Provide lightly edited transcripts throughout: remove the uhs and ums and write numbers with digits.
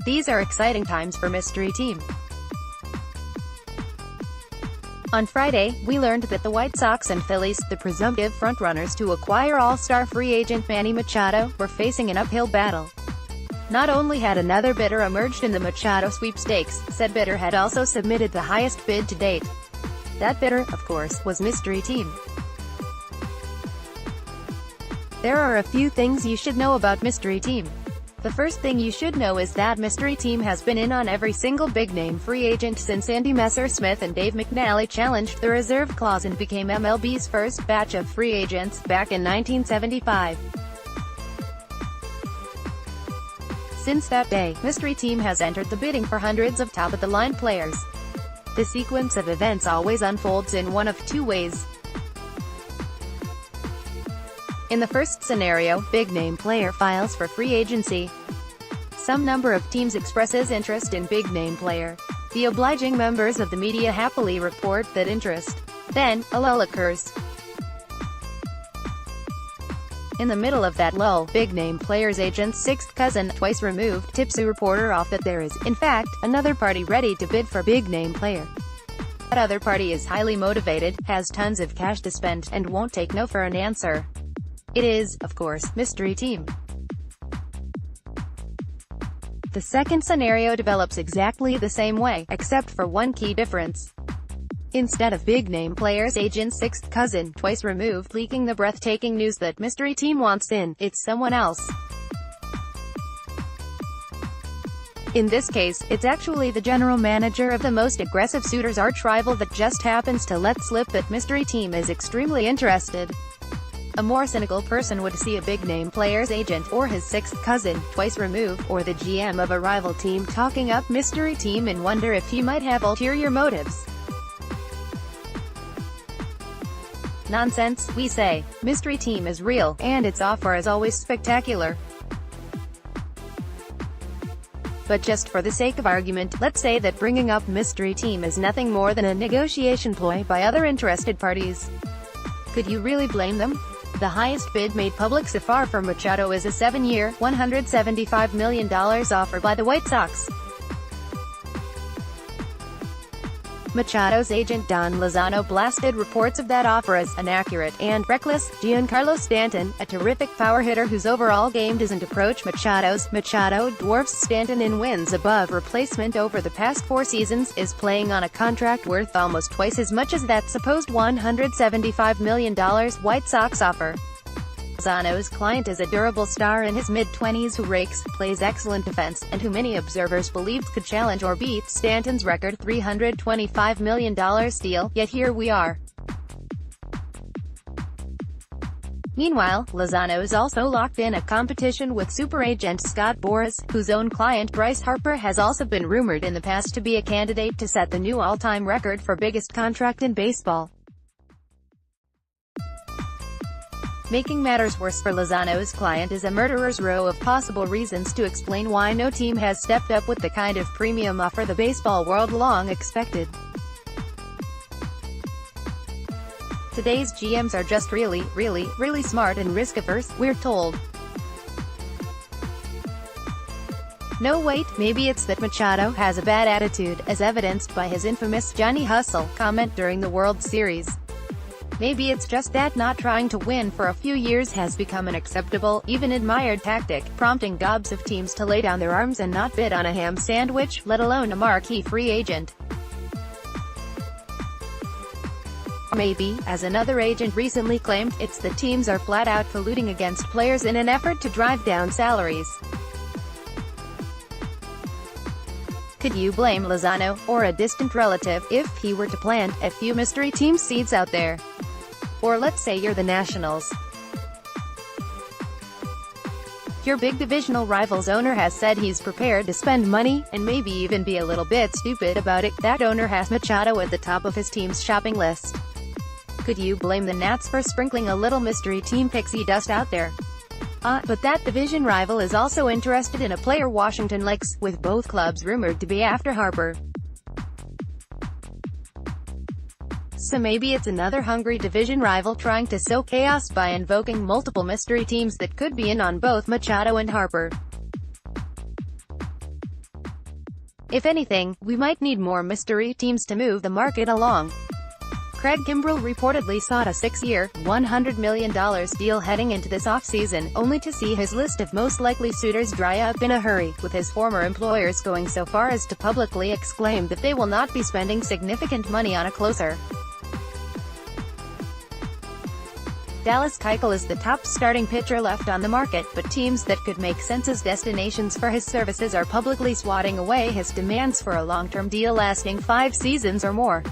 These are exciting times for mystery team. On Friday, we learned that the White Sox and Phillies, the presumptive frontrunners to acquire all-star free agent Manny Machado, were facing an uphill battle. Not only had another bidder emerged in the Machado sweepstakes, said bidder had also submitted the highest bid to date. That bidder, of course, was mystery team. There are a few things you should know about mystery team. The first thing you should know is that mystery team has been in on every single big-name free agent since Andy Messersmith and Dave McNally challenged the reserve clause and became MLB's first batch of free agents, back in 1975. Since that day, mystery team has entered the bidding for hundreds of top-of-the-line players. The sequence of events always unfolds in one of two ways. In the first scenario, big-name player files for free agency. Some number of teams expresses interest in big-name player. The obliging members of the media happily report that interest. Then, a lull occurs. In the middle of that lull, big-name player's agent's sixth cousin, twice removed, tips a reporter off that there is, in fact, another party ready to bid for big-name player. That other party is highly motivated, has tons of cash to spend, and won't take no for an answer. It is, of course, mystery team. The second scenario develops exactly the same way, except for one key difference. Instead of big-name player's agent's sixth cousin, twice removed, leaking the breathtaking news that mystery team wants in, it's someone else. In this case, it's actually the general manager of the most aggressive suitor's arch-rival that just happens to let slip that mystery team is extremely interested. A more cynical person would see a big-name player's agent, or his sixth cousin, twice removed, or the GM of a rival team talking up mystery team and wonder if he might have ulterior motives. Nonsense, we say. Mystery team is real, and its offer is always spectacular. But just for the sake of argument, let's say that bringing up mystery team is nothing more than a negotiation ploy by other interested parties. Could you really blame them? The highest bid made public so far for Machado is a 7-year, $175 million offer by the White Sox. Machado's agent Don Lozano blasted reports of that offer as inaccurate and reckless. Giancarlo Stanton, a terrific power hitter whose overall game doesn't approach Machado's, Machado dwarfs Stanton in wins above replacement over the past 4 seasons, is playing on a contract worth almost twice as much as that supposed $175 million White Sox offer. Lozano's client is a durable star in his mid-20s who rakes, plays excellent defense, and who many observers believed could challenge or beat Stanton's record $325 million deal, yet here we are. Meanwhile, Lozano is also locked in a competition with super agent Scott Boras, whose own client Bryce Harper has also been rumored in the past to be a candidate to set the new all-time record for biggest contract in baseball. Making matters worse for Lozano's client is a murderer's row of possible reasons to explain why no team has stepped up with the kind of premium offer the baseball world long expected. Today's GMs are just really smart and risk-averse, we're told. No wait, maybe it's that Machado has a bad attitude, as evidenced by his infamous "Johnny Hustle" comment during the World Series. Maybe it's just that not trying to win for a few years has become an acceptable, even admired tactic, prompting gobs of teams to lay down their arms and not bid on a ham sandwich, let alone a marquee free agent. Or maybe, as another agent recently claimed, it's that teams are flat-out colluding against players in an effort to drive down salaries. Could you blame Lozano, or a distant relative, if he were to plant a few mystery team seeds out there? Or let's say you're the Nationals. Your big divisional rival's owner has said he's prepared to spend money, and maybe even be a little bit stupid about it. That owner has Machado at the top of his team's shopping list. Could you blame the Nats for sprinkling a little mystery team pixie dust out there? But that division rival is also interested in a player Washington likes, with both clubs rumored to be after Harper. So maybe it's another hungry division rival trying to sow chaos by invoking multiple mystery teams that could be in on both Machado and Harper. If anything, we might need more mystery teams to move the market along. Craig Kimbrell reportedly sought a 6-year, $100 million deal heading into this offseason, only to see his list of most likely suitors dry up in a hurry, with his former employers going so far as to publicly exclaim that they will not be spending significant money on a closer. Dallas Keuchel is the top starting pitcher left on the market, but teams that could make sense as destinations for his services are publicly swatting away his demands for a long-term deal lasting 5 seasons or more.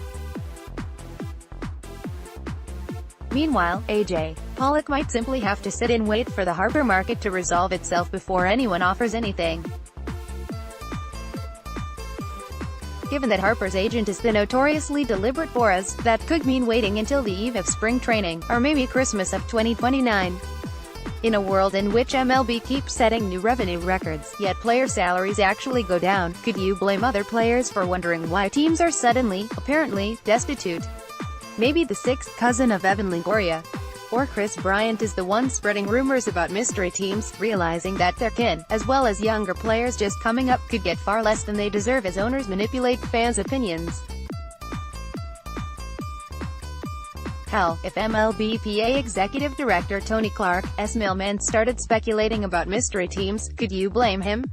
Meanwhile, A.J. Pollock might simply have to sit and wait for the Harper market to resolve itself before anyone offers anything. Given that Harper's agent is the notoriously deliberate Boras, that could mean waiting until the eve of spring training, or maybe Christmas of 2029. In a world in which MLB keeps setting new revenue records, yet player salaries actually go down, could you blame other players for wondering why teams are suddenly, apparently, destitute? Maybe the sixth cousin of Evan Longoria or Chris Bryant is the one spreading rumors about mystery teams, realizing that their kin, as well as younger players just coming up, could get far less than they deserve as owners manipulate fans' opinions. Hell, if MLBPA Executive Director Tony Clark's mailman started speculating about mystery teams, could you blame him?